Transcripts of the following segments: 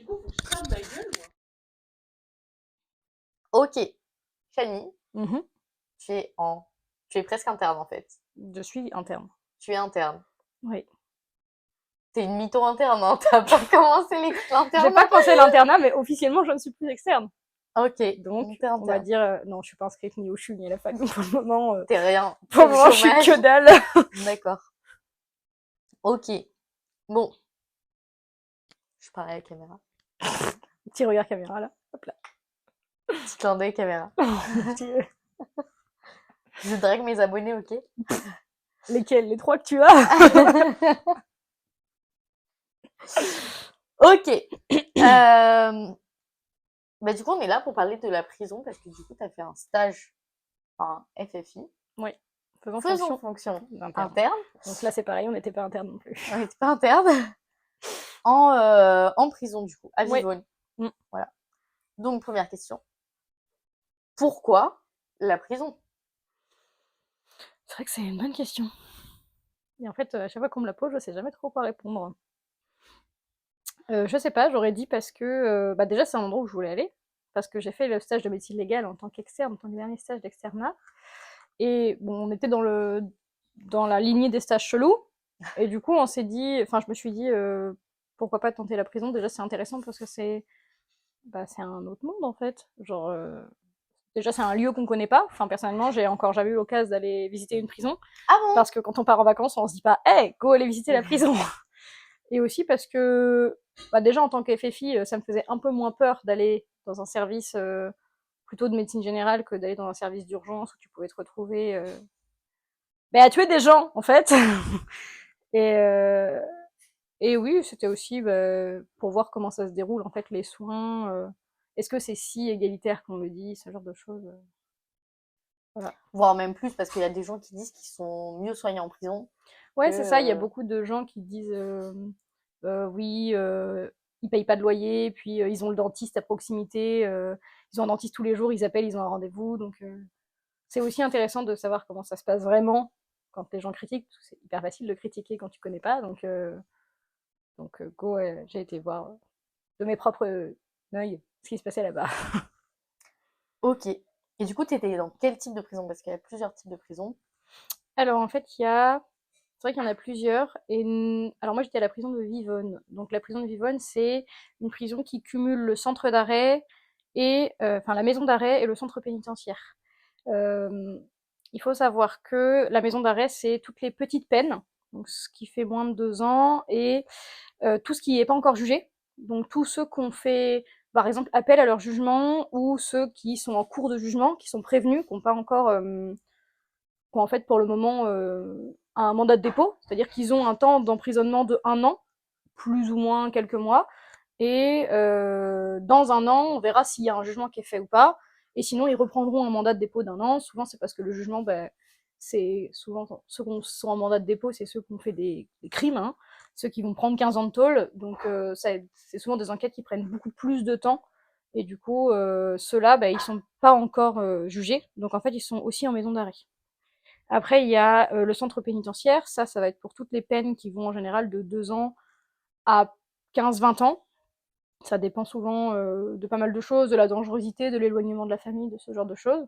coup, faut que je ferme ma gueule, moi. Ok, Fanny, Mhm. tu es en... Tu es presque interne en fait. Je suis interne. Tu es interne. Oui. T'es une mytho interne, hein. T'as pas commencé J'ai l'internat. pas commencé l'internat, mais officiellement, je ne suis plus externe. Ok, Donc, t'es on va interne. dire, non, je suis pas inscrite ni au CHU ni à la fac, donc pour le moment, T'es rien. pour T'es le au moment, je suis chômage. que dalle. D'accord. Ok. Bon. Je parle à la caméra. Petit regard caméra, là. Hop là. Petit clin d'œil caméra. Petit, Je drague mes abonnés, ok. lesquels? Les 3 que tu as? Ok. Bah, du coup, on est là pour parler de la prison parce que du coup, t'as fait un stage en FFI. Oui. Faisons Faisons fonction fonction d'interne. interne. Donc là, c'est pareil, on n'était pas interne non plus. On n'était pas interne. En prison, du coup, à Oui. Vivonne. Mm. Voilà. Donc, première question. Pourquoi la prison? C'est vrai que c'est une bonne question. Et en fait, à chaque fois qu'on me la pose, je sais jamais trop quoi répondre. Je sais pas, j'aurais dit parce que bah déjà, c'est un endroit où je voulais aller. Parce que j'ai fait le stage de médecine légale en tant qu'externe, en tant que dernier stage d'externat. Et bon, on était dans la lignée des stages chelous. Et du coup, on s'est dit, enfin, je me suis dit, pourquoi pas tenter la prison? Déjà, c'est intéressant parce que c'est un autre monde en fait. Genre, déjà, c'est un lieu qu'on connaît pas. Enfin, personnellement, j'ai encore jamais eu l'occasion d'aller visiter une prison. Ah bon? Parce que quand on part en vacances, on se dit pas, hey, go aller visiter la prison. Et aussi parce que, bah, déjà, en tant que FFI, ça me faisait un peu moins peur d'aller dans un service plutôt de médecine générale que d'aller dans un service d'urgence où tu pouvais te retrouver à tuer des gens, en fait. et, euh, et oui, c'était aussi pour voir comment ça se déroule, en fait, les soins. Est-ce que c'est si égalitaire qu'on le dit, ce genre de choses. Voilà. Voire même plus parce qu'il y a des gens qui disent qu'ils sont mieux soignés en prison que... Ouais, c'est ça. Il y a beaucoup de gens qui disent oui, ils payent pas de loyer, puis ils ont le dentiste à proximité, ils ont un dentiste tous les jours, ils appellent, ils ont un rendez-vous. Donc, c'est aussi intéressant de savoir comment ça se passe vraiment quand les gens critiquent, parce que c'est hyper facile de critiquer quand tu connais pas. Donc go, j'ai été voir de mes propres yeux ce qui se passait là-bas. Ok. Et du coup, t'étais dans quel type de prison? Parce qu'il y a plusieurs types de prisons. Alors en fait, c'est vrai qu'il y en a plusieurs. Alors moi, j'étais à la prison de Vivonne. Donc la prison de Vivonne, c'est une prison qui cumule le centre d'arrêt et enfin la maison d'arrêt et le centre pénitentiaire. Euh, il faut savoir que la maison d'arrêt, c'est toutes les petites peines, donc ce qui fait moins de 2 ans, et tout ce qui n'est pas encore jugé. Donc tous ceux qu'on fait, par exemple, appel à leur jugement, ou ceux qui sont en cours de jugement, qui sont prévenus, qui n'ont pas encore qui ont en fait pour le moment un mandat de dépôt, c'est-à-dire qu'ils ont un temps d'emprisonnement de 1 an, plus ou moins quelques mois, et dans 1 an, on verra s'il y a un jugement qui est fait ou pas, et sinon ils reprendront un mandat de dépôt d'1 an. Souvent c'est parce que le jugement, c'est souvent ceux qui sont en mandat de dépôt, c'est ceux qui ont fait des crimes, hein, ceux qui vont prendre 15 ans de tôle, donc c'est souvent des enquêtes qui prennent beaucoup plus de temps, et du coup ceux-là, ils sont pas encore jugés, donc en fait ils sont aussi en maison d'arrêt. Après, il y a le centre pénitentiaire. Ça va être pour toutes les peines qui vont en général de 2 ans à 15-20 ans. Ça dépend souvent de pas mal de choses, de la dangerosité, de l'éloignement de la famille, de ce genre de choses.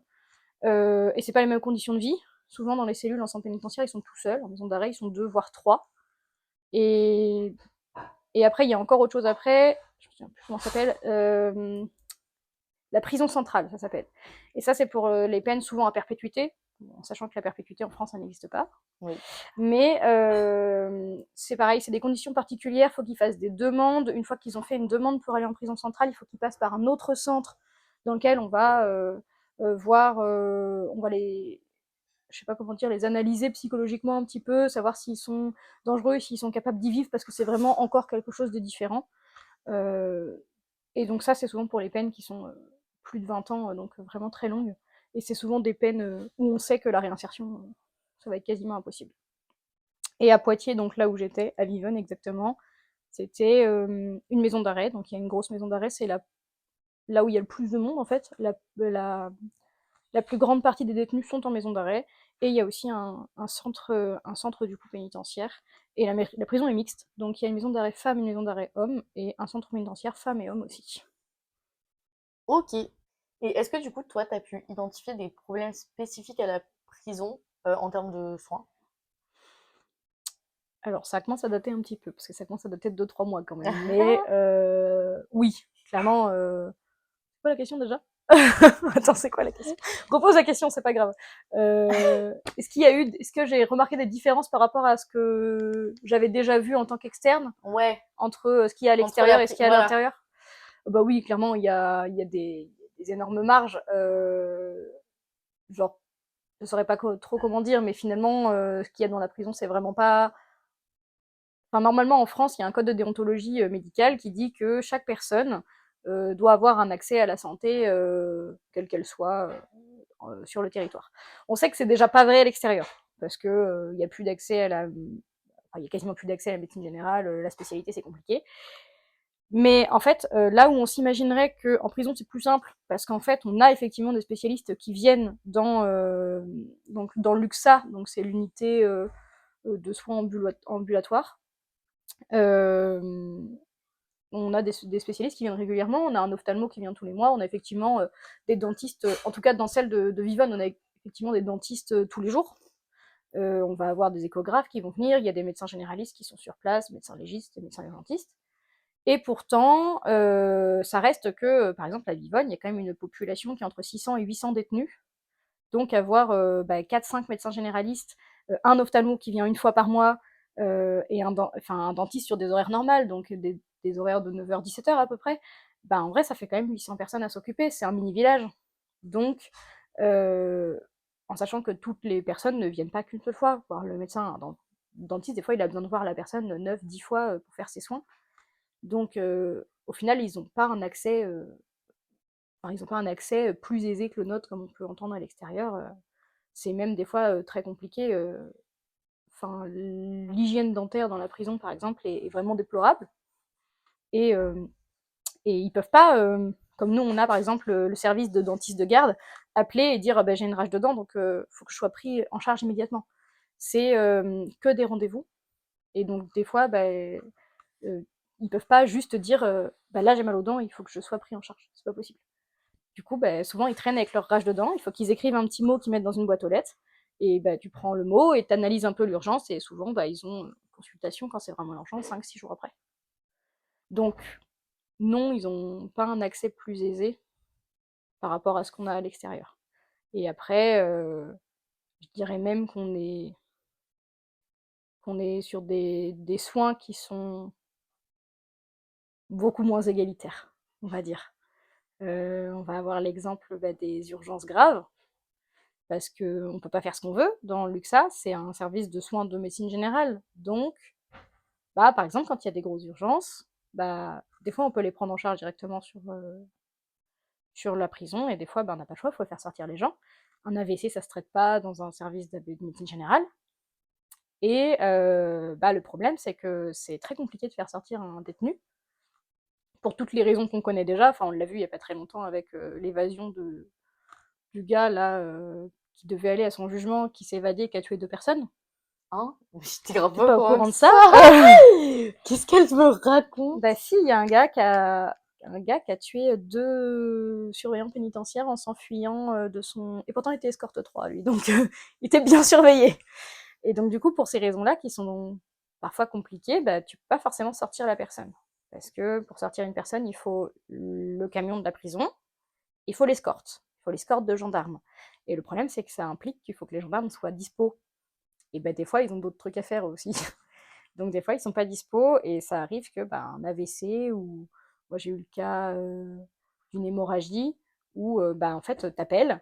Et c'est pas les mêmes conditions de vie. Souvent, dans les cellules en centre pénitentiaire, ils sont tout seuls. En maison d'arrêt, ils sont 2, voire 3. Et, et après, il y a encore autre chose après. Je me souviens plus comment ça s'appelle. La prison centrale, ça s'appelle. Et ça, c'est pour les peines souvent à perpétuité, en sachant que la perpétuité en France, ça n'existe pas. Oui. Mais c'est pareil, c'est des conditions particulières, il faut qu'ils fassent des demandes. Une fois qu'ils ont fait une demande pour aller en prison centrale, il faut qu'ils passent par un autre centre dans lequel on va voir, on va je sais pas comment dire, les analyser psychologiquement un petit peu, savoir s'ils sont dangereux, s'ils sont capables d'y vivre, parce que c'est vraiment encore quelque chose de différent. Euh, et donc ça, c'est souvent pour les peines qui sont plus de 20 ans, donc vraiment très longues. Et c'est souvent des peines où on sait que la réinsertion, ça va être quasiment impossible. Et à Poitiers, donc là où j'étais, à Vivonne exactement, c'était une maison d'arrêt. Donc il y a une grosse maison d'arrêt, c'est là où il y a le plus de monde en fait. La plus grande partie des détenus sont en maison d'arrêt. Et il y a aussi un centre du coup pénitentiaire. Et la prison est mixte, donc il y a une maison d'arrêt femmes, une maison d'arrêt hommes, et un centre pénitentiaire femmes et hommes aussi. Ok. Et est-ce que du coup, toi, tu as pu identifier des problèmes spécifiques à la prison en termes de soins? Alors ça commence à dater un petit peu, parce que ça commence à dater de 2-3 mois quand même. Mais oui, clairement. C'est quoi la question déjà? Attends, c'est quoi la question? Repose la question, c'est pas grave. Est-ce que j'ai remarqué des différences par rapport à ce que j'avais déjà vu en tant qu'externe Ouais, entre ce qu'il y a à entre l'extérieur et ce qu'il y a à voilà. l'intérieur? Bah oui, clairement, il y a des énormes marges. Genre, je saurais pas trop comment dire, mais finalement, ce qu'il y a dans la prison, c'est vraiment pas. Enfin, normalement, en France, il y a un code de déontologie médicale qui dit que chaque personne doit avoir un accès à la santé, quelle qu'elle soit, sur le territoire. On sait que c'est déjà pas vrai à l'extérieur, parce que il y a plus d'accès à la, enfin, il y a quasiment plus d'accès à la médecine générale, la spécialité c'est compliqué. Mais en fait, là où on s'imaginerait qu'en prison c'est plus simple, parce qu'en fait on a effectivement des spécialistes qui viennent donc dans l'UXA, donc c'est l'unité de soins ambulatoires. Euh, on a des spécialistes qui viennent régulièrement, on a un ophtalmo qui vient tous les mois, on a effectivement des dentistes, en tout cas dans celle de Vivonne, on a effectivement des dentistes tous les jours. On va avoir des échographes qui vont venir, il y a des médecins généralistes qui sont sur place, médecins légistes, médecins urgentistes. Et pourtant, ça reste que, par exemple, à Vivonne, il y a quand même une population qui est entre 600 et 800 détenus. Donc avoir 4-5 médecins généralistes, un ophtalmo qui vient une fois par mois, et un dentiste sur des horaires normales, donc des horaires de 9h-17h à peu près, bah, en vrai, ça fait quand même 800 personnes à s'occuper, c'est un mini-village. Donc, euh, en sachant que toutes les personnes ne viennent pas qu'une seule fois, voir le médecin, le dentiste, des fois, il a besoin de voir la personne 9-10 fois pour faire ses soins. Donc, au final, ils n'ont pas un accès, enfin, ils ont pas un accès plus aisé que le nôtre, comme on peut entendre à l'extérieur. C'est même des fois très compliqué. Enfin, l'hygiène dentaire dans la prison, par exemple, est vraiment déplorable. Et, euh, et ils peuvent pas, comme nous, on a par exemple le service de dentiste de garde, appeler et dire ah ben, j'ai une rage de dents, donc faut que je sois pris en charge immédiatement. C'est que des rendez-vous. Et donc, des fois, ils peuvent pas juste dire bah, là j'ai mal aux dents, il faut que je sois pris en charge. C'est pas possible. Du coup, souvent, ils traînent avec leur rage dedans. Il faut qu'ils écrivent un petit mot qu'ils mettent dans une boîte aux lettres. Et tu prends le mot et tu analyses un peu l'urgence. Et souvent, ils ont une consultation quand c'est vraiment urgent, 5-6 jours après. Donc, non, ils n'ont pas un accès plus aisé par rapport à ce qu'on a à l'extérieur. Et après, je dirais même qu'on est sur des soins qui sont beaucoup moins égalitaires, on va dire. On va avoir l'exemple des urgences graves, parce qu'on ne peut pas faire ce qu'on veut. Dans l'UXA, c'est un service de soins de médecine générale. Donc, par exemple, quand il y a des grosses urgences, des fois, on peut les prendre en charge directement sur la prison, et des fois, on n'a pas le choix, il faut faire sortir les gens. Un AVC, ça ne se traite pas dans un service de médecine générale. Et le problème, c'est que c'est très compliqué de faire sortir un détenu, pour toutes les raisons qu'on connaît déjà. Enfin, on l'a vu il n'y a pas très longtemps avec l'évasion du gars là qui devait aller à son jugement, qui s'est évadé, qui a tué 2 personnes. Hein? J'étais grave T'es pas au courant de ça. ça? Qu'est-ce qu'elle me raconte? Bah si, il y a un gars qui a tué 2 surveillants pénitentiaires en s'enfuyant de son... Et pourtant, il était escorte 3, lui, donc il était bien surveillé. Et donc, du coup, pour ces raisons-là, qui sont parfois compliquées, tu peux pas forcément sortir la personne. Parce que pour sortir une personne, il faut le camion de la prison, il faut l'escorte. Il faut l'escorte de gendarmes. Et le problème, c'est que ça implique qu'il faut que les gendarmes soient dispo. Et des fois, ils ont d'autres trucs à faire aussi. Donc des fois, ils sont pas dispo et ça arrive que un AVC ou moi j'ai eu le cas d'une hémorragie où en fait t'appelles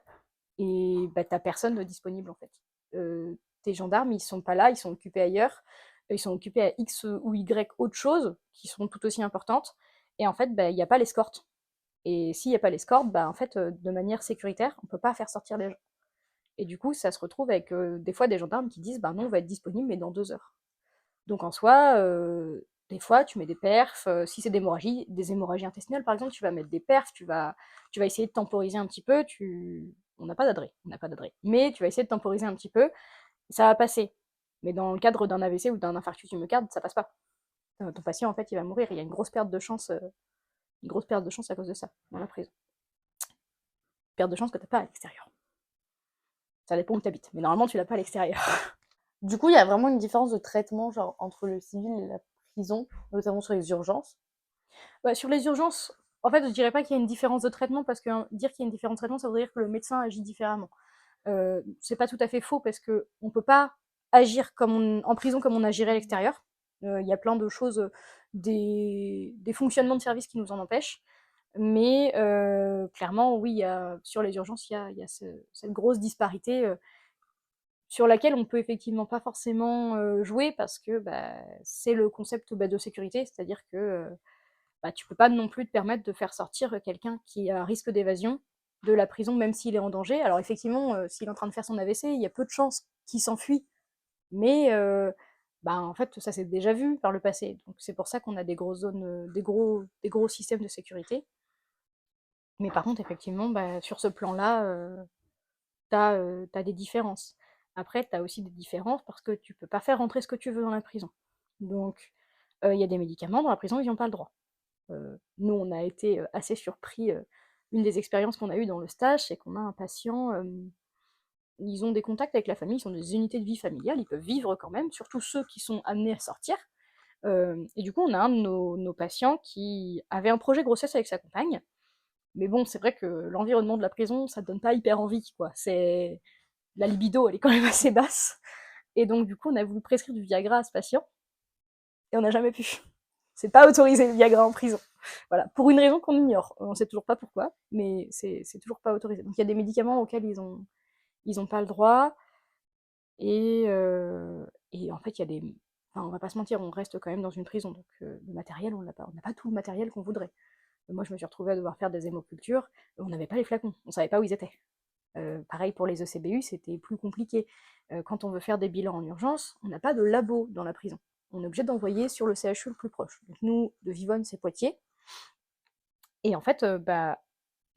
et t'as personne disponible en fait. Tes gendarmes ils sont pas là, ils sont occupés ailleurs, ils sont occupés à X ou Y autre chose qui sont tout aussi importantes et en fait il n'y a pas l'escorte. Et s'il n'y a pas l'escorte, en fait de manière sécuritaire on peut pas faire sortir les gens. Et du coup ça se retrouve avec des fois des gendarmes qui disent non on va être disponible mais dans 2 heures. Donc en soi, des fois, tu mets des perfs. Si c'est des hémorragies intestinales, par exemple, tu vas mettre des perfs, tu vas essayer de temporiser un petit peu. on n'a pas d'adresse, on n'a pas d'adresse. Mais tu vas essayer de temporiser un petit peu, ça va passer. Mais dans le cadre d'un AVC ou d'un infarctus du myocarde, ça passe pas. Ton patient, en fait, il va mourir. Il y a une grosse perte de chance, à cause de ça, dans la prison. Perte de chance que t'as pas à l'extérieur. Ça dépend où tu habites, mais normalement, tu l'as pas à l'extérieur. Du coup, il y a vraiment une différence de traitement genre, entre le civil et la prison, notamment sur les urgences. Ouais, sur les urgences, en fait, je dirais pas qu'il y a une différence de traitement, parce que dire qu'il y a une différence de traitement, ça veut dire que le médecin agit différemment. C'est pas tout à fait faux, parce que on peut pas agir en prison comme on agirait à l'extérieur. Il y a plein de choses, des fonctionnements de service qui nous en empêchent. Mais clairement, oui, sur les urgences, il y a cette grosse disparité sur laquelle on peut effectivement pas forcément jouer, parce que bah, c'est le concept de sécurité, c'est-à-dire que bah, tu peux pas non plus te permettre de faire sortir quelqu'un qui a un risque d'évasion de la prison, même s'il est en danger. Alors effectivement, s'il est en train de faire son AVC, il y a peu de chances qu'il s'enfuit, mais bah, en fait, ça s'est déjà vu par le passé. Donc c'est pour ça qu'on a des grosses zones, des gros systèmes de sécurité. Mais par contre, effectivement, bah, sur ce plan-là, t'as des différences. Après, t'as aussi des différences parce que tu peux pas faire rentrer ce que tu veux dans la prison. Donc, il y a des médicaments dans la prison, ils n'ont pas le droit. Nous, on a été assez surpris. Une des expériences qu'on a eues dans le stage, c'est qu'on a un patient, ils ont des contacts avec la famille, ils sont des unités de vie familiale, ils peuvent vivre quand même, surtout ceux qui sont amenés à sortir. Et du coup, on a un de nos patients qui avait un projet grossesse avec sa compagne. Mais bon, c'est vrai que l'environnement de la prison, ça te donne pas hyper envie, quoi. La libido, elle est quand même assez basse. Et donc, du coup, on a voulu prescrire du Viagra à ce patient, et on n'a jamais pu. C'est pas autorisé le Viagra en prison. Voilà, pour une raison qu'on ignore. On sait toujours pas pourquoi, mais c'est toujours pas autorisé. Donc il y a des médicaments auxquels ils ont pas le droit, et en fait, il y a des. Enfin, on va pas se mentir, on reste quand même dans une prison, donc le matériel, on n'a pas tout le matériel qu'on voudrait. Moi, je me suis retrouvée à devoir faire des hémocultures, on n'avait pas les flacons, on savait pas où ils étaient. Pareil pour les ECBU, c'était plus compliqué. Quand on veut faire des bilans en urgence, on n'a pas de labo dans la prison. On est obligé d'envoyer sur le CHU le plus proche. Donc nous, de Vivonne, c'est Poitiers. Et en fait, bah,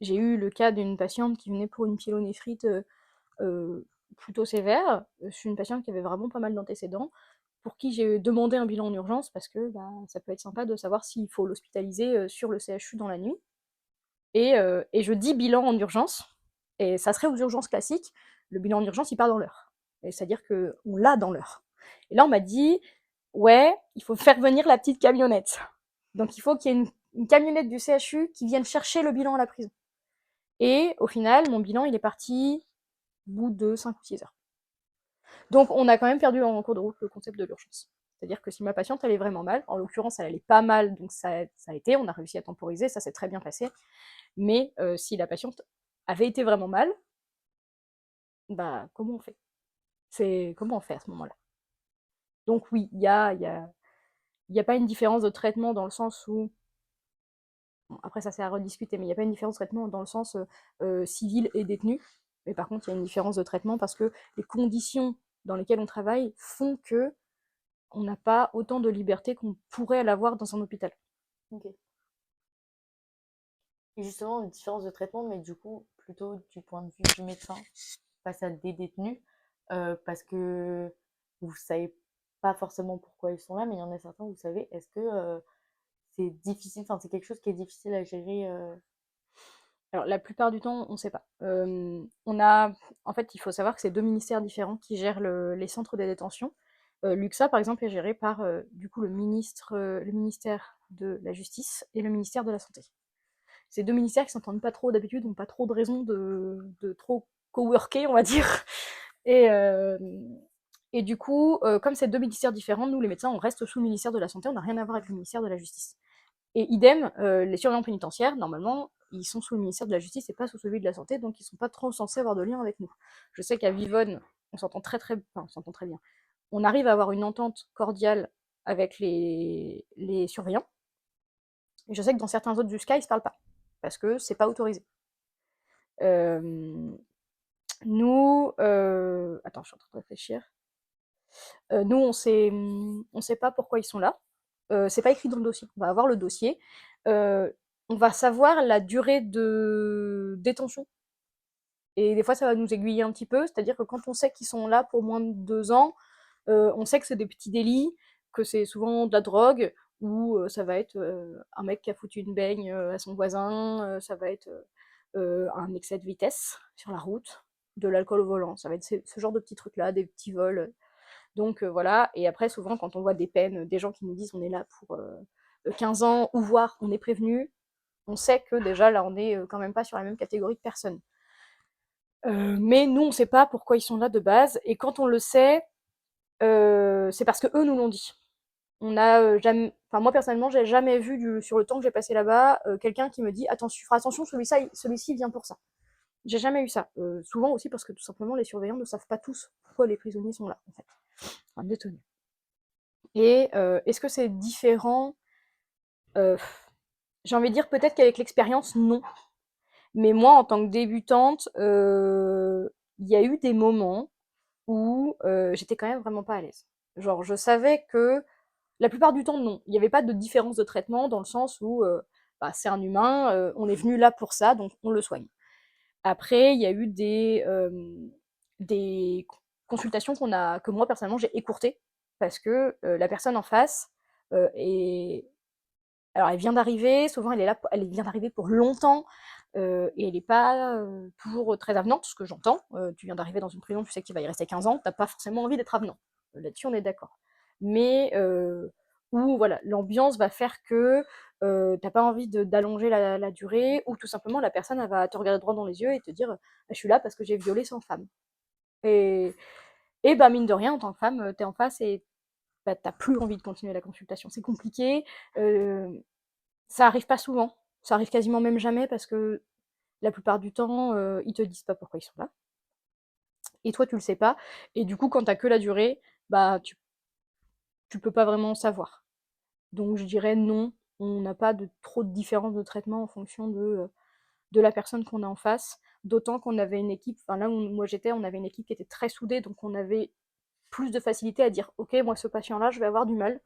j'ai eu le cas d'une patiente qui venait pour une pyélonéphrite plutôt sévère. C'est une patiente qui avait vraiment pas mal d'antécédents, pour qui j'ai demandé un bilan en urgence, parce que bah, ça peut être sympa de savoir s'il faut l'hospitaliser sur le CHU dans la nuit. Et je dis bilan en urgence, et ça serait aux urgences classiques, le bilan en urgence, il part dans l'heure. C'est-à-dire qu'on l'a dans l'heure. Et là, on m'a dit, ouais, il faut faire venir la petite camionnette. Donc il faut qu'il y ait une camionnette du CHU qui vienne chercher le bilan à la prison. Et au final, mon bilan, il est parti au bout de 5 ou 6 heures. Donc on a quand même perdu en cours de route le concept de l'urgence. C'est-à-dire que si ma patiente allait vraiment mal, en l'occurrence elle allait pas mal, donc ça a été, on a réussi à temporiser, ça s'est très bien passé. Mais si la patiente avait été vraiment mal, bah comment on fait? Comment on fait à ce moment-là? Donc oui, il y a pas une différence de traitement dans le sens où, bon, après ça c'est à rediscuter, mais il n'y a pas une différence de traitement dans le sens civil et détenu. Mais par contre, il y a une différence de traitement parce que les conditions dans lesquelles on travaille font que on n'a pas autant de liberté qu'on pourrait l'avoir dans un hôpital. Ok. Et justement, une différence de traitement, mais du coup, plutôt du point de vue du médecin face à des détenus, parce que vous savez pas forcément pourquoi ils sont là, mais il y en a certains, vous savez, est-ce que c'est difficile, enfin c'est quelque chose qui est difficile à gérer Alors la plupart du temps, on ne sait pas. On a, en fait, il faut savoir que c'est deux ministères différents qui gèrent les centres de détention. L'UXA, par exemple, est géré par du coup le ministère de la Justice et le ministère de la Santé. Ces deux ministères qui s'entendent pas trop d'habitude, n'ont pas trop de raison de trop coworker, on va dire. Et, euh, et du coup, comme c'est deux ministères différents, nous les médecins, on reste sous le ministère de la Santé, on n'a rien à voir avec le ministère de la Justice. Et idem, les surveillants pénitentiaires, normalement, ils sont sous le ministère de la Justice et pas sous celui de la Santé, donc ils sont pas trop censés avoir de lien avec nous. Je sais qu'à Vivonne, on s'entend on s'entend très bien. On arrive à avoir une entente cordiale avec les surveillants. Et je sais que dans certains autres du Sky, ils se parlent pas, parce que c'est pas autorisé. Euh, Nous, attends, je suis en train de réfléchir. Nous, on sait pas pourquoi ils sont là. C'est pas écrit dans le dossier. On va avoir le dossier. Euh, on va savoir la durée de détention Et des fois, ça va nous aiguiller un petit peu, c'est-à-dire que quand on sait qu'ils sont là pour moins de 2 ans, on sait que c'est des petits délits, que c'est souvent de la drogue, ou ça va être un mec qui a foutu une baigne à son voisin, ça va être un excès de vitesse sur la route, de l'alcool au volant, ça va être ce genre de petits trucs-là, des petits vols. Donc voilà, et après souvent quand on voit des peines, des gens qui nous disent on est là pour 15 ans, ou voire on est prévenu, on sait que déjà là on est quand même pas sur la même catégorie de personnes. Mais nous on sait pas pourquoi ils sont là de base, et quand on le sait, c'est parce que eux nous l'ont dit. On a jamais, enfin moi personnellement j'ai jamais vu sur le temps que j'ai passé là-bas quelqu'un qui me dit attention, fera attention, celui-ci vient pour ça. J'ai jamais eu ça. Souvent aussi parce que tout simplement les surveillants ne savent pas tous pourquoi les prisonniers sont là en fait. Un détenu. Et est-ce que c'est différent? euh, J'ai envie de dire peut-être qu'avec l'expérience, non. Mais moi, en tant que débutante, il y a eu des moments où j'étais quand même vraiment pas à l'aise. Genre, je savais que la plupart du temps, non. Il n'y avait pas de différence de traitement dans le sens où bah, c'est un humain, on est venu là pour ça, donc on le soigne. Après, il y a eu des consultations que moi personnellement j'ai écourtées parce que la personne en face est alors elle vient d'arriver, souvent elle est là, elle vient d'arriver pour longtemps, et elle n'est pas toujours très avenante, ce que j'entends. Tu viens d'arriver dans une prison, tu sais qu'il va y rester 15 ans, t'as pas forcément envie d'être avenant. Là-dessus, on est d'accord. Mais où voilà, l'ambiance va faire que t'as pas envie d'allonger la durée, ou tout simplement la personne elle va te regarder droit dans les yeux et te dire je suis là parce que j'ai violé 100 femmes. Et, et bah mine de rien, en tant que femme, t'es en face et bah, t'as plus envie de continuer la consultation. C'est compliqué. Euh, Ça arrive pas souvent. Ça arrive quasiment même jamais parce que la plupart du temps, ils te disent pas pourquoi ils sont là. Et toi, tu le sais pas. Et du coup, quand t'as que la durée, bah, tu peux pas vraiment savoir. Donc, je dirais non. On n'a pas trop de différence de traitement en fonction de la personne qu'on a en face. D'autant qu'on avait une équipe, enfin là où moi j'étais, on avait une équipe qui était très soudée, donc on avait plus de facilité à dire, ok, moi ce patient-là, je vais avoir du mal.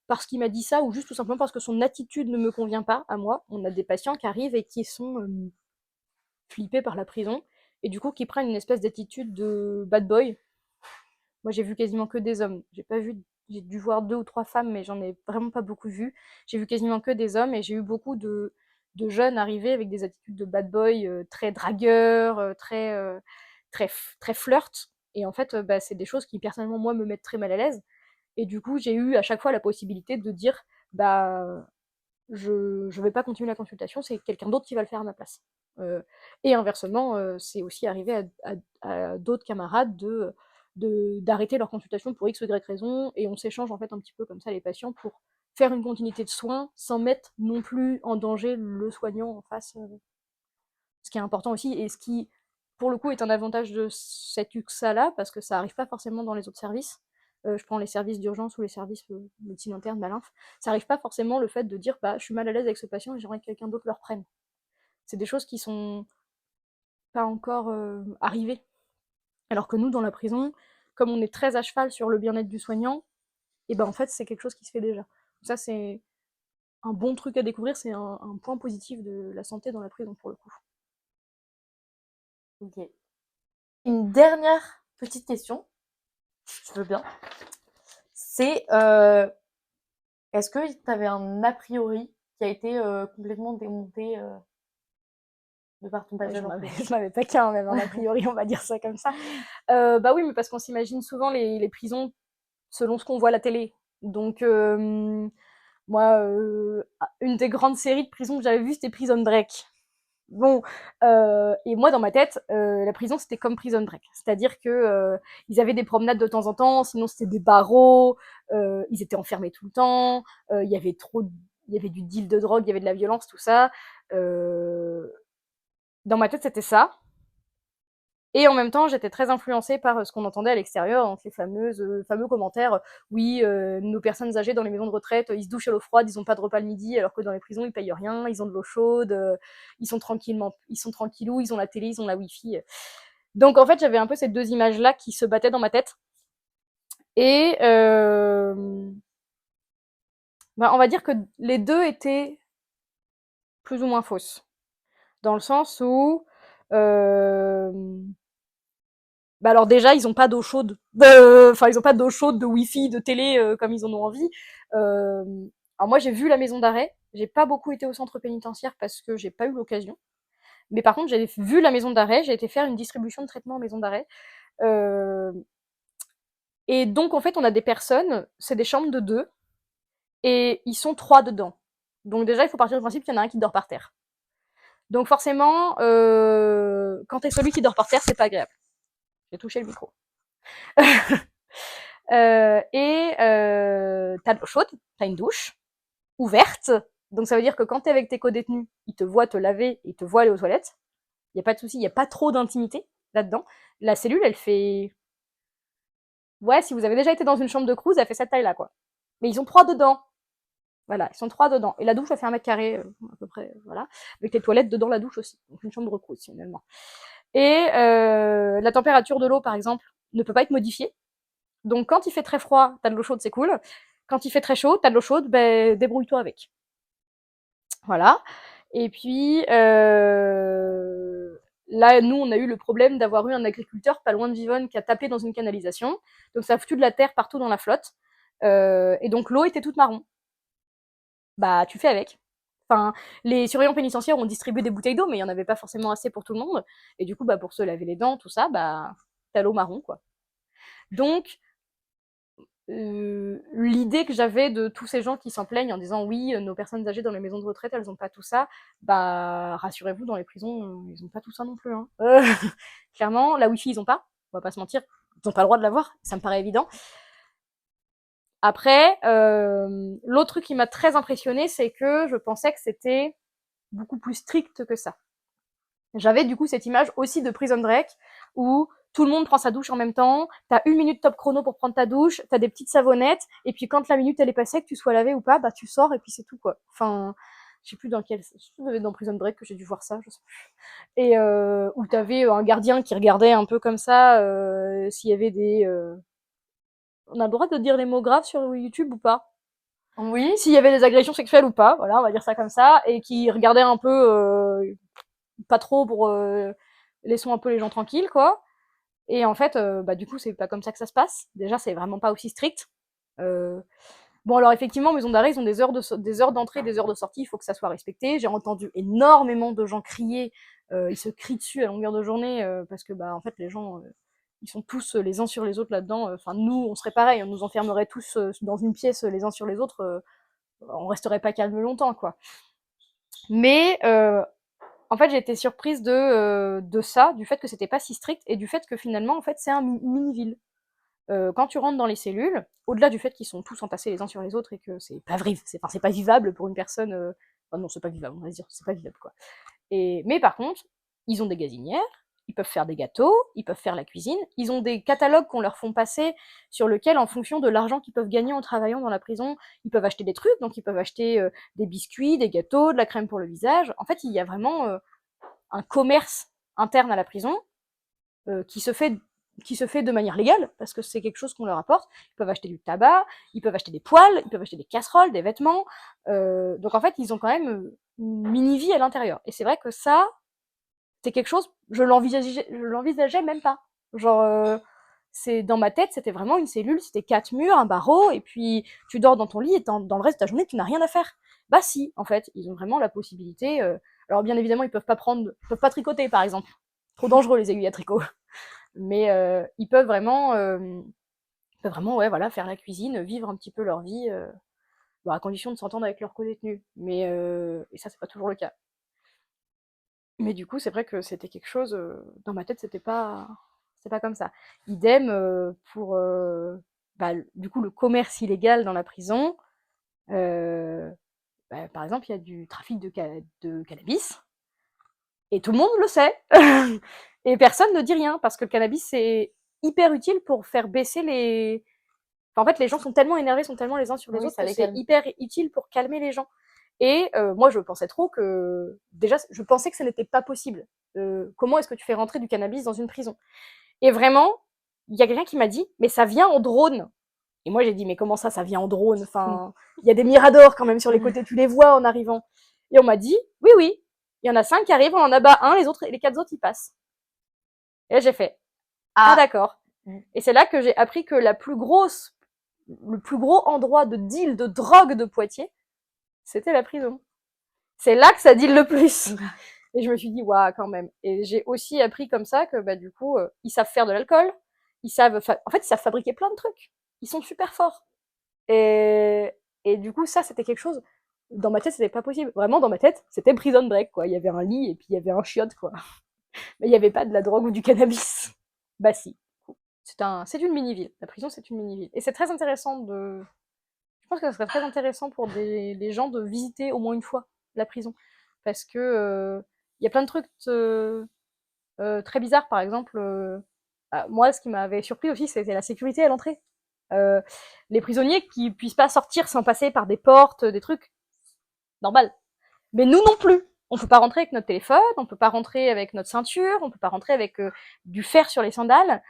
Parce qu'il m'a dit ça, ou juste tout simplement parce que son attitude ne me convient pas à moi. On a des patients qui arrivent et qui sont flippés par la prison, et du coup qui prennent une espèce d'attitude de bad boy. Moi j'ai vu quasiment que des hommes. J'ai dû voir 2 ou 3 femmes, mais j'en ai vraiment pas beaucoup vu. J'ai vu quasiment que des hommes, et j'ai eu beaucoup de jeunes arriver avec des attitudes de bad boy, très dragueurs, très flirt. Et en fait, bah, c'est des choses qui personnellement moi me mettent très mal à l'aise. Et du coup, j'ai eu à chaque fois la possibilité de dire bah je vais pas continuer la consultation, c'est quelqu'un d'autre qui va le faire à ma place. Et inversement, c'est aussi arrivé à d'autres camarades d'arrêter leur consultation pour X ou Y raison, et on s'échange en fait un petit peu comme ça les patients pour faire une continuité de soins sans mettre non plus en danger le soignant en face. Ce qui est important aussi, et ce qui, pour le coup, est un avantage de cette UXA-là, parce que ça arrive pas forcément dans les autres services. Je prends les services d'urgence ou les services médecine interne, malinf. Ça arrive pas forcément le fait de dire bah, je suis mal à l'aise avec ce patient et j'aimerais que quelqu'un d'autre le reprenne. C'est des choses qui sont pas encore arrivées. Alors que nous, dans la prison, comme on est très à cheval sur le bien-être du soignant, et ben en fait, c'est quelque chose qui se fait déjà. Ça, c'est un bon truc à découvrir, c'est un point positif de la santé dans la prison, pour le coup. Ok. Une dernière petite question, si tu veux bien. C'est est-ce que tu avais un a priori qui a été complètement démonté de par ton passage en prison? Je n'avais pas qu'un, même, a priori, on va dire ça comme ça. Bah oui, mais parce qu'on s'imagine souvent les prisons selon ce qu'on voit à la télé. Donc, moi, une des grandes séries de prisons que j'avais vues, c'était Prison Break. Bon, et moi dans ma tête, la prison c'était comme Prison Break, c'est-à-dire que ils avaient des promenades de temps en temps, sinon c'était des barreaux, ils étaient enfermés tout le temps, il y avait du deal de drogue, il y avait de la violence, tout ça. Euh, Dans ma tête c'était ça. Et en même temps, j'étais très influencée par ce qu'on entendait à l'extérieur, donc les fameux commentaires. Oui, nos personnes âgées dans les maisons de retraite, ils se douchent à l'eau froide, ils n'ont pas de repas le midi, alors que dans les prisons, ils payent rien, ils ont de l'eau chaude, ils sont tranquillous, ils ont la télé, ils ont la wifi. Donc en fait, j'avais un peu ces deux images-là qui se battaient dans ma tête. Et bah, on va dire que les deux étaient plus ou moins fausses. Dans le sens où Bah alors déjà, ils ont pas d'eau chaude, enfin ils ont pas d'eau chaude, de wifi, de télé comme ils en ont envie. Euh, alors moi j'ai vu la maison d'arrêt, j'ai pas beaucoup été au centre pénitentiaire parce que j'ai pas eu l'occasion. Mais par contre j'ai vu la maison d'arrêt, j'ai été faire une distribution de traitement en maison d'arrêt. Euh, et donc en fait on a des personnes, c'est des chambres de 2 et ils sont 3 dedans. Donc déjà il faut partir du principe qu'il y en a un qui dort par terre. Donc forcément, quand t'es celui qui dort par terre, c'est pas agréable. J'ai touché le micro. T'as de l'eau chaude, t'as une douche ouverte. Donc ça veut dire que quand t'es avec tes co-détenus, ils te voient te laver, ils te voient aller aux toilettes. Il y a pas de souci, il y a pas trop d'intimité là-dedans. La cellule, elle fait, ouais, si vous avez déjà été dans une chambre de cruise, elle fait cette taille-là, quoi. Mais ils ont 3 dedans. Voilà, ils sont 3 dedans. Et la douche, elle fait 1 m², à peu près, voilà. Avec les toilettes dedans la douche aussi. Donc une chambre de cruise, finalement. Et la température de l'eau, par exemple, ne peut pas être modifiée. Donc quand il fait très froid, t'as de l'eau chaude, c'est cool. Quand il fait très chaud, t'as de l'eau chaude, ben débrouille-toi avec. Voilà. Et puis là, nous, on a eu le problème d'avoir eu un agriculteur pas loin de Vivonne qui a tapé dans une canalisation. Donc ça a foutu de la terre partout dans la flotte. Et donc l'eau était toute marron. Bah tu fais avec. Enfin, les surveillants pénitentiaires ont distribué des bouteilles d'eau, mais il y en avait pas forcément assez pour tout le monde. Et du coup, bah pour se laver les dents, tout ça, bah t'as l'eau marron, quoi. Donc l'idée que j'avais de tous ces gens qui s'en plaignent en disant oui, nos personnes âgées dans les maisons de retraite, elles ont pas tout ça, bah rassurez-vous, dans les prisons, ils ont pas tout ça non plus. Hein. Clairement, la wifi, ils ont pas, on va pas se mentir, ils ont pas le droit de l'avoir, ça me paraît évident. Après, l'autre truc qui m'a très impressionné, c'est que je pensais que c'était beaucoup plus strict que ça. J'avais du coup cette image aussi de Prison Break où tout le monde prend sa douche en même temps, t'as 1 minute top chrono pour prendre ta douche, t'as des petites savonnettes, et puis quand la minute elle est passée, que tu sois lavé ou pas, bah tu sors et puis c'est tout quoi. Enfin, je sais plus dans quel, je sais dans Prison Break que j'ai dû voir ça, je sais plus. Et où t'avais un gardien qui regardait un peu comme ça s'il y avait des, on a le droit de dire les mots graves sur YouTube ou pas? Oui. S'il y avait des agressions sexuelles ou pas, voilà, on va dire ça comme ça, et qui regardait un peu pas trop pour laissons un peu les gens tranquilles quoi. Et en fait bah du coup c'est pas comme ça que ça se passe. Déjà c'est vraiment pas aussi strict. Euh, bon alors effectivement maison d'arrêt ils ont des heures d'entrée, des heures de sortie, il faut que ça soit respecté. J'ai entendu énormément de gens crier, ils se crient dessus à longueur de journée parce que bah en fait les gens ils sont tous les uns sur les autres là-dedans. Enfin nous on serait pareil, on nous enfermerait tous dans une pièce les uns sur les autres, on resterait pas calme longtemps quoi. Mais en fait, j'ai été surprise de ça, du fait que c'était pas si strict et du fait que finalement, en fait, c'est un mini-ville. Quand tu rentres dans les cellules, au-delà du fait qu'ils sont tous entassés les uns sur les autres et que c'est pas vivable pour une personne. Enfin, non, c'est pas vivable, on va dire, c'est pas vivable quoi. Mais par contre, ils ont des gazinières, ils peuvent faire des gâteaux, ils peuvent faire la cuisine, ils ont des catalogues qu'on leur font passer sur lesquels, en fonction de l'argent qu'ils peuvent gagner en travaillant dans la prison, ils peuvent acheter des trucs, donc ils peuvent acheter des biscuits, des gâteaux, de la crème pour le visage. En fait, il y a vraiment un commerce interne à la prison qui se fait de manière légale, parce que c'est quelque chose qu'on leur apporte. Ils peuvent acheter du tabac, ils peuvent acheter des poêles, ils peuvent acheter des casseroles, des vêtements. Donc en fait, ils ont quand même une mini-vie à l'intérieur. Et c'est vrai que ça, c'est quelque chose, je l'envisageais même pas. Genre, c'est dans ma tête, c'était vraiment une cellule, c'était 4 murs, un barreau, et puis tu dors dans ton lit et dans le reste de ta journée, tu n'as rien à faire. Bah si, en fait, ils ont vraiment la possibilité. Alors bien évidemment, ils peuvent pas tricoter, par exemple. Trop dangereux les aiguilles à tricot. Mais ils peuvent vraiment, ouais, voilà, faire la cuisine, vivre un petit peu leur vie, bon, à condition de s'entendre avec leurs co-détenus. Mais et ça, c'est pas toujours le cas. Mais du coup, c'est vrai que c'était quelque chose, dans ma tête, c'était pas comme ça. Idem pour, bah, du coup, le commerce illégal dans la prison. Euh, Bah, par exemple, il y a du trafic de cannabis, et tout le monde le sait. Et personne ne dit rien, parce que le cannabis, c'est hyper utile pour faire baisser les... Enfin, en fait, les gens sont tellement énervés, sont tellement les uns sur les Oui, autres, ça que les c'est calme. hyper utile pour calmer les gens. Et moi, je pensais trop que... Déjà, je pensais que ce n'était pas possible. Comment est-ce que tu fais rentrer du cannabis dans une prison? Et vraiment, il y a quelqu'un qui m'a dit, mais ça vient en drone. Et moi, j'ai dit, mais comment ça vient en drone? Enfin, il y a des miradors quand même sur les côtés, tu les vois en arrivant. Et on m'a dit, oui, oui. Il y en a 5 qui arrivent, on en abat un, les 4 autres, ils passent. Et là, j'ai fait, ah d'accord. Et c'est là que j'ai appris que le plus gros endroit de deal de drogue de Poitiers, c'était la prison. C'est là que ça deal le plus. Et je me suis dit, waouh, quand même. Et j'ai aussi appris comme ça que, bah, du coup, ils savent faire de l'alcool. En fait, ils savent fabriquer plein de trucs. Ils sont super forts. Et, et du coup, ça, c'était quelque chose. Dans ma tête, c'était pas possible. Vraiment, dans ma tête, c'était Prison Break, quoi. Il y avait un lit et puis il y avait un chiotte, quoi. Mais il n'y avait pas de la drogue ou du cannabis. Bah si. C'est une mini-ville. La prison, c'est une mini-ville. Et c'est très intéressant de... Je pense que ce serait très intéressant pour des gens de visiter au moins une fois la prison. Parce que il y a plein de trucs très bizarres. Par exemple, moi, ce qui m'avait surpris aussi, c'était la sécurité à l'entrée. Euh, les prisonniers qui puissent pas sortir sans passer par des portes, des trucs, normal. Mais nous non plus. On peut pas rentrer avec notre téléphone, on peut pas rentrer avec notre ceinture, on peut pas rentrer avec du fer sur les sandales.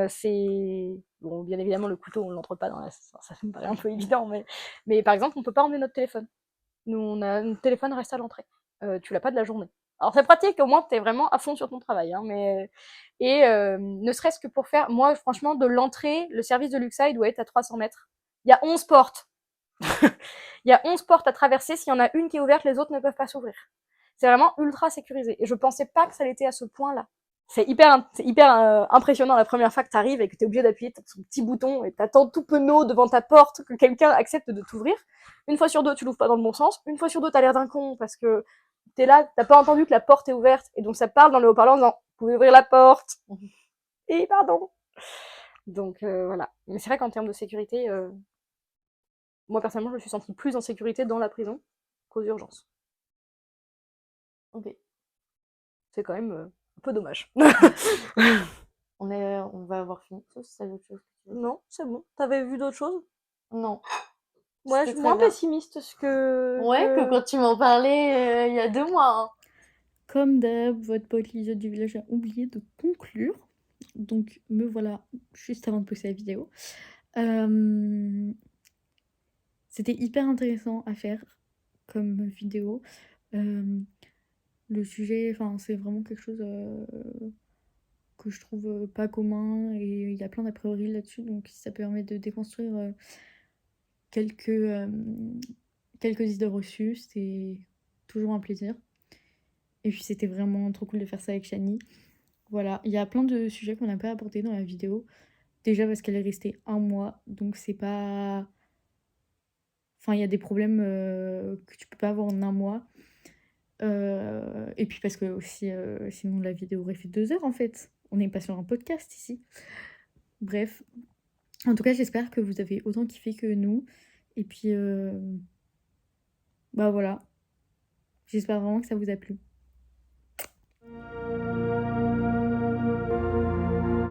C'est bon, bien évidemment le couteau, on l'entre pas dans la... ça me paraît un peu évident, mais par exemple, on peut pas emmener notre téléphone. Nous, notre téléphone reste à l'entrée. Tu l'as pas de la journée. Alors c'est pratique, au moins t'es vraiment à fond sur ton travail, hein, mais et ne serait-ce que pour faire, moi franchement de l'entrée, le service de Luxa il doit être à 300 mètres. Il y a 11 portes. Il y a 11 portes à traverser. S'il y en a une qui est ouverte, les autres ne peuvent pas s'ouvrir. C'est vraiment ultra sécurisé. Et je pensais pas que ça l'était à ce point-là. C'est hyper impressionnant la première fois que t'arrives et que t'es obligé d'appuyer sur ton petit bouton et t'attends tout penaud devant ta porte que quelqu'un accepte de t'ouvrir. Une fois sur deux, tu l'ouvres pas dans le bon sens. Une fois sur deux, t'as l'air d'un con parce que t'es là, t'as pas entendu que la porte est ouverte et donc ça parle dans le haut-parleur en disant « Vous pouvez ouvrir la porte ?» Et pardon. Donc voilà. Mais c'est vrai qu'en termes de sécurité, moi personnellement, je me suis sentie plus en sécurité dans la prison qu'aux urgences. Ok. C'est quand même un peu dommage. On va avoir fini. Sauf si ça autre chose que tu veux. Non, c'est bon. T'avais vu d'autres choses? Non. Ouais, je C'était suis très moins bien. pessimiste que... Ouais, que quand tu m'en parlais il y a 2 mois. Hein. Comme d'hab, votre pote Lisotte du village a oublié de conclure. Donc me voilà juste avant de poster la vidéo. C'était hyper intéressant à faire comme vidéo. Le sujet, enfin c'est vraiment quelque chose que je trouve pas commun et il y a plein d'a priori là-dessus. Donc si ça permet de déconstruire quelques idées reçues, c'est toujours un plaisir. Et puis c'était vraiment trop cool de faire ça avec Shani. Voilà, il y a plein de sujets qu'on n'a pas abordés dans la vidéo. Déjà parce qu'elle est restée 1 mois, donc c'est pas... Enfin, il y a des problèmes que tu peux pas avoir en 1 mois. Et puis parce que aussi, sinon la vidéo aurait fait 2 heures en fait. On n'est pas sur un podcast ici. Bref. En tout cas, j'espère que vous avez autant kiffé que nous. Et puis, bah voilà. J'espère vraiment que ça vous a plu.